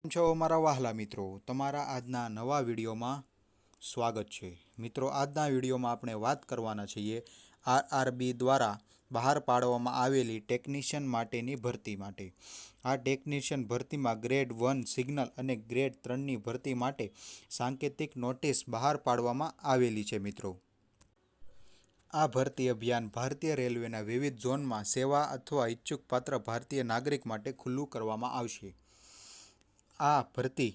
છો મારા વહાલા મિત્રો, તમારા આજના નવા વિડીયોમાં સ્વાગત છે। મિત્રો, આજના વિડીયોમાં આપણે વાત કરવાના છીએ આરઆરબી દ્વારા બહાર પાડવામાં આવેલી ટેકનિશિયન માટેની ભરતી માટે। આ ટેકનિશિયન ભરતીમાં ગ્રેડ 1 સિગ્નલ અને ગ્રેડ 3ની ભરતી માટે સાંકેતિક નોટિસ બહાર પાડવામાં આવેલી છે। મિત્રો, આ ભરતી અભિયાન ભારતીય રેલવેના વિવિધ ઝોનમાં સેવા અથવા ઈચ્છુક પાત્ર ભારતીય નાગરિક માટે ખુલ્લું કરવામાં આવશે। આ ભરતી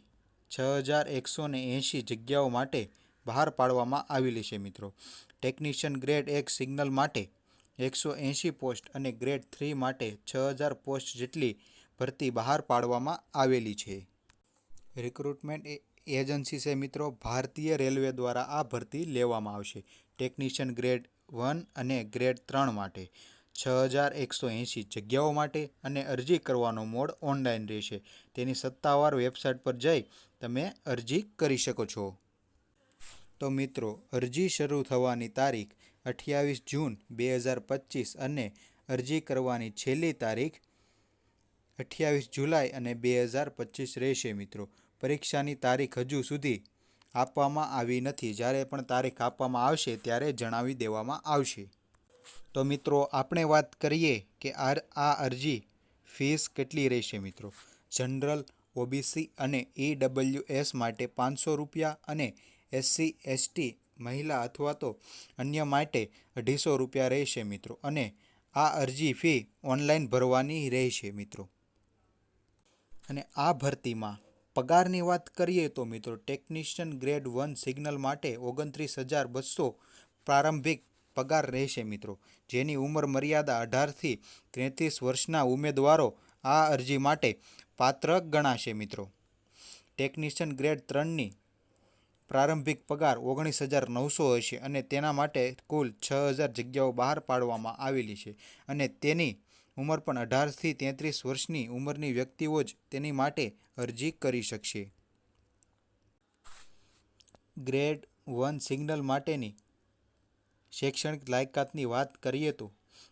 6180 જગ્યાઓ માટે બહાર પાડવામાં આવેલી છે। મિત્રો, ટેકનિશિયન ગ્રેડ 1 સિગ્નલ માટે 180 પોસ્ટ અને ગ્રેડ 3 માટે 6000 પોસ્ટ જેટલી ભરતી બહાર પાડવામાં આવેલી છે। રિક્રુટમેન્ટ એજન્સી છે મિત્રો, ભારતીય રેલવે દ્વારા આ ભરતી લેવામાં આવશે। ટેકનિશિયન ગ્રેડ 1 અને ગ્રેડ 3 માટે 6180 જગ્યાઓ માટે અને અરજી કરવાનો મોડ ઓનલાઈન રહેશે। તેની સત્તાવાર વેબસાઇટ પર જઈ તમે અરજી કરી શકો છો। તો મિત્રો, અરજી શરૂ થવાની તારીખ 28 જૂન 2025 અને અરજી કરવાની છેલ્લી તારીખ 28 જુલાઈ અને 2025 રહેશે। મિત્રો, પરીક્ષાની તારીખ હજુ સુધી આપવામાં આવી નથી। જ્યારે પણ તારીખ આપવામાં આવશે ત્યારે જણાવી દેવામાં આવશે। તો મિત્રો, આપણે વાત કરીએ કે આ અરજી ફીસ કેટલી રહેશે। મિત્રો, જનરલ, ઓબીસી અને ઈડબ્લ્યુએસ માટે 500 રૂપિયા અને એસસી, એસટી, મહિલા અથવા તો અન્ય માટે 250 રૂપિયા રહેશે। મિત્રો, અને આ અરજી ફી ઓનલાઈન ભરવાની રહેશે। મિત્રો, અને આ ભરતીમાં પગારની વાત કરીએ તો મિત્રો, ટેકનિશિયન ગ્રેડ 1 સિગ્નલ માટે 29,200 પ્રારંભિક પગાર રહેશે। મિત્રો, જેની ઉંમર મર્યાદા 18 થી 33 વર્ષના ઉમેદવારો આ અરજી માટે પાત્ર ગણાશે। મિત્રો, ટેકનિશિયન ગ્રેડ 3ની પ્રારંભિક પગાર 19,900 હશે અને તેના માટે કુલ 6000 જગ્યાઓ બહાર પાડવામાં આવેલી છે અને તેની ઉંમર પણ 18 થી 33 વર્ષની ઉંમરની વ્યક્તિઓ જ તેની માટે અરજી કરી શકશે। ગ્રેડ 1 સિગ્નલ માટેની શૈક્ષણિક લાયકાતની વાત કરીએ તો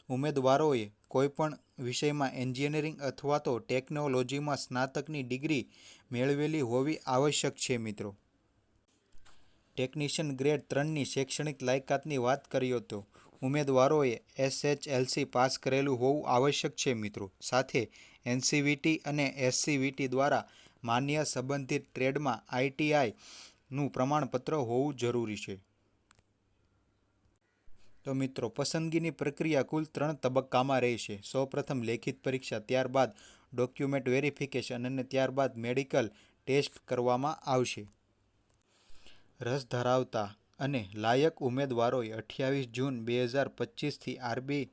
ઉમેદવારોએ કોઈપણ વિષયમાં એન્જિનિયરિંગ અથવા તો ટેકનોલોજીમાં સ્નાતકની ડિગ્રી મેળવેલી હોવી આવશ્યક છે। મિત્રો, ટેકનિશિયન ગ્રેડ 3ની શૈક્ષણિક લાયકાતની વાત કરીએ તો ઉમેદવારોએ એસએચએલસી પાસ કરેલું હોવું આવશ્યક છે। મિત્રો, સાથે એનસીવીટી અને એસસીવીટી દ્વારા માન્ય સંબંધિત ટ્રેડમાં આઈટીઆઈનું પ્રમાણપત્ર હોવું જરૂરી છે। તો મિત્રો, પસંદગીની પ્રક્રિયા કુલ 3 તબક્કામાં રહેશે। સૌપ્રથમ લેખિત પરીક્ષા, ત્યારબાદ ડોક્યુમેન્ટ વેરિફિકેશન અને ત્યારબાદ મેડિકલ ટેસ્ટ કરવામાં આવશે। રસ ધરાવતા અને લાયક ઉમેદવારોએ 28 જૂન 2025થી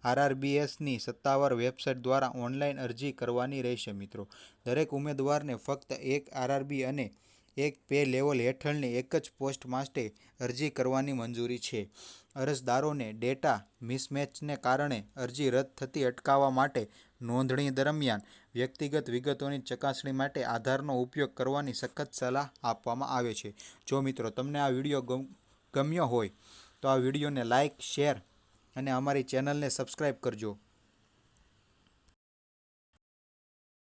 આરઆરબીએસની સત્તાવાર વેબસાઇટ દ્વારા ઓનલાઈન અરજી કરવાની રહેશે। મિત્રો, દરેક ઉમેદવારને ફક્ત એક આરઆરબી અને એક પે લેવલ હેઠળની એક જ પોસ્ટ માટે અરજી કરવાની મંજૂરી છે। અરજદારોને ડેટા મિસમેચને કારણે અરજી રદ થતી અટકાવવા માટે નોંધણી દરમિયાન વ્યક્તિગત વિગતોની ચકાસણી માટે આધારનો ઉપયોગ કરવાની સખત સલાહ આપવામાં આવે છે। જો મિત્રો, તમને આ વિડીયો ગમ્યો હોય તો આ વિડીયોને લાઇક, શેર અને અમારી ચેનલને સબસ્ક્રાઈબ કરજો।